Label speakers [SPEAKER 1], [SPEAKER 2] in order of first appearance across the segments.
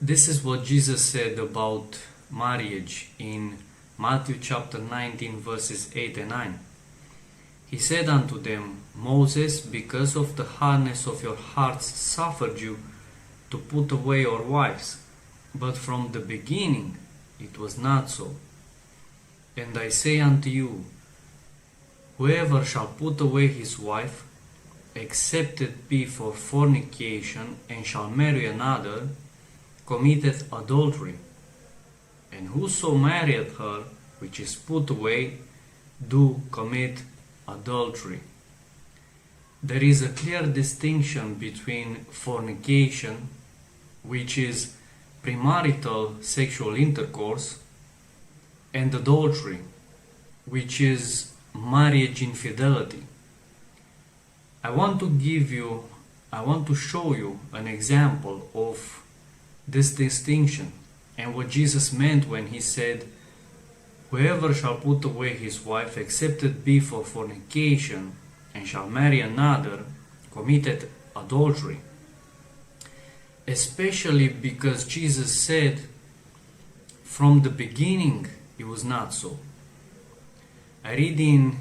[SPEAKER 1] This is what Jesus said about marriage in Matthew chapter 19 verses 8 and 9. He said unto them, Moses, because of the hardness of your hearts, suffered you to put away your wives, but from the beginning it was not so. And I say unto you, whoever shall put away his wife, except it be for fornication, and shall marry another, committeth adultery. And whoso marrieth her, which is put away, do commit adultery. There is a clear distinction between fornication, which is premarital sexual intercourse, and adultery, which is marriage infidelity. I want to show you an example of this distinction and what Jesus meant when he said, whoever shall put away his wife, except it be for fornication, and shall marry another, committed adultery. Especially because Jesus said, from the beginning it was not so. I read in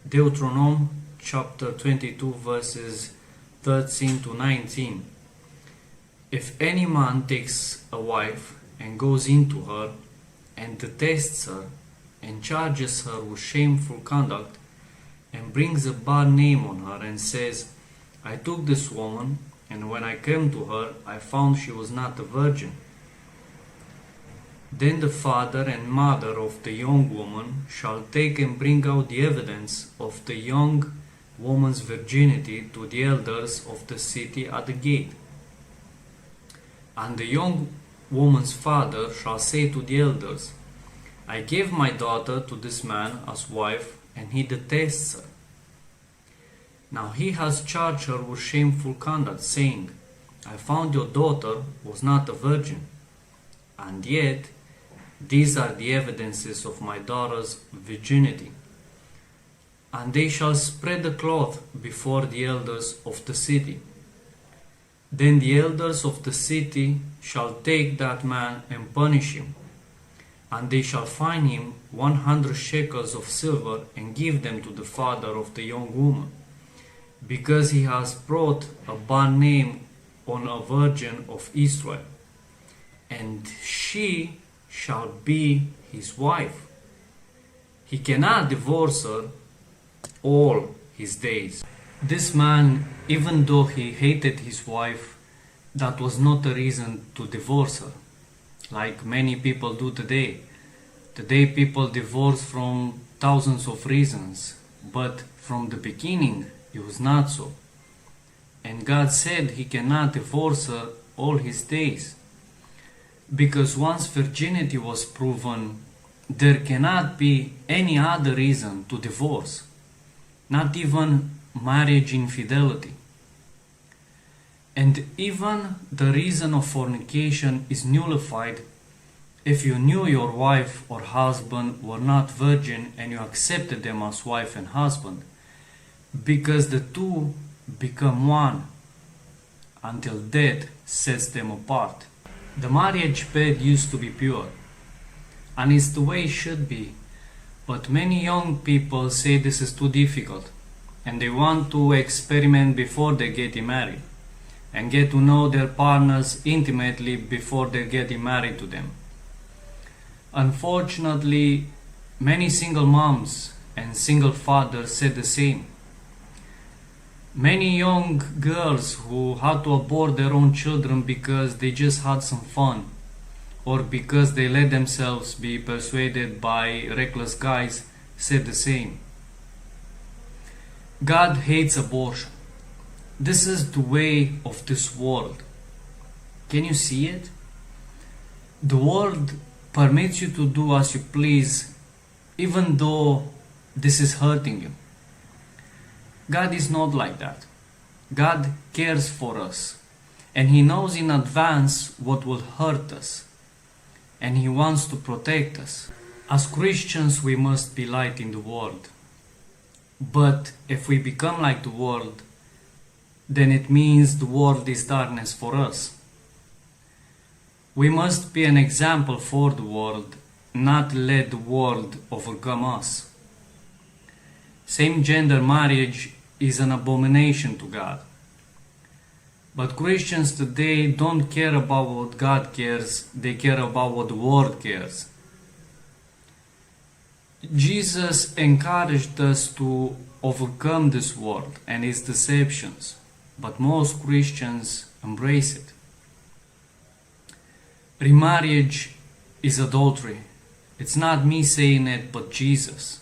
[SPEAKER 1] Deuteronomy chapter 22 verses 13 to 19. If any man takes a wife and goes into her and detests her and charges her with shameful conduct and brings a bad name on her and says, I took this woman, and when I came to her I found she was not a virgin, then the father and mother of the young woman shall take and bring out the evidence of the young woman's virginity to the elders of the city at the gate. And the young woman's father shall say to the elders, I gave my daughter to this man as wife, and he detests her. Now he has charged her with shameful conduct, saying, I found your daughter was not a virgin. And yet these are the evidences of my daughter's virginity. And they shall spread the cloth before the elders of the city. Then the elders of the city shall take that man and punish him. And they shall fine him 100 shekels of silver and give them to the father of the young woman, because he has brought a bad name on a virgin of Israel, and she shall be his wife. He cannot divorce her all his days. This man, even though he hated his wife, that was not a reason to divorce her, like many people do today. Today people divorce from thousands of reasons, but from the beginning it was not so. And God said he cannot divorce her all his days, because once virginity was proven, there cannot be any other reason to divorce, not even marriage infidelity. And even the reason of fornication is nullified if you knew your wife or husband were not virgin and you accepted them as wife and husband, because the two become one until death sets them apart. The marriage bed used to be pure, and it's the way it should be, but many young people say this is too difficult, and they want to experiment before they get married, and get to know their partners intimately before they get married to them. Unfortunately, many single moms and single fathers said the same. Many young girls who had to abort their own children because they just had some fun, or because they let themselves be persuaded by reckless guys, said the same. God hates abortion. This is the way of this world. Can you see it? The world permits you to do as you please, even though this is hurting you. God is not like that. God cares for us, and He knows in advance what will hurt us, and He wants to protect us. As Christians, we must be light in the world. But if we become like the world, then it means the world is darkness for us. We must be an example for the world, not let the world overcome us. Same-gender marriage is an abomination to God. But Christians today don't care about what God cares, they care about what the world cares. Jesus encouraged us to overcome this world and its deceptions, but most Christians embrace it. Remarriage is adultery. It's not me saying it, but Jesus.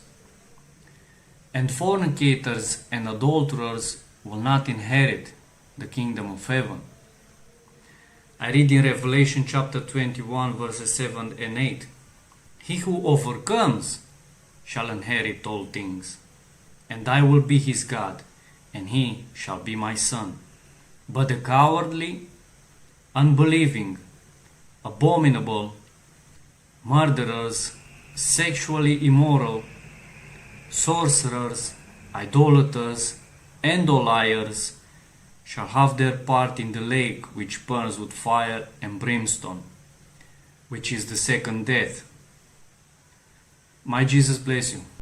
[SPEAKER 1] And fornicators and adulterers will not inherit the kingdom of heaven. I read in Revelation chapter 21 verses 7 and 8. He who overcomes shall inherit all things, and I will be his God, and he shall be my son. But the cowardly, unbelieving, abominable, murderers, sexually immoral, sorcerers, idolaters, and all liars shall have their part in the lake which burns with fire and brimstone, which is the second death. May Jesus bless you.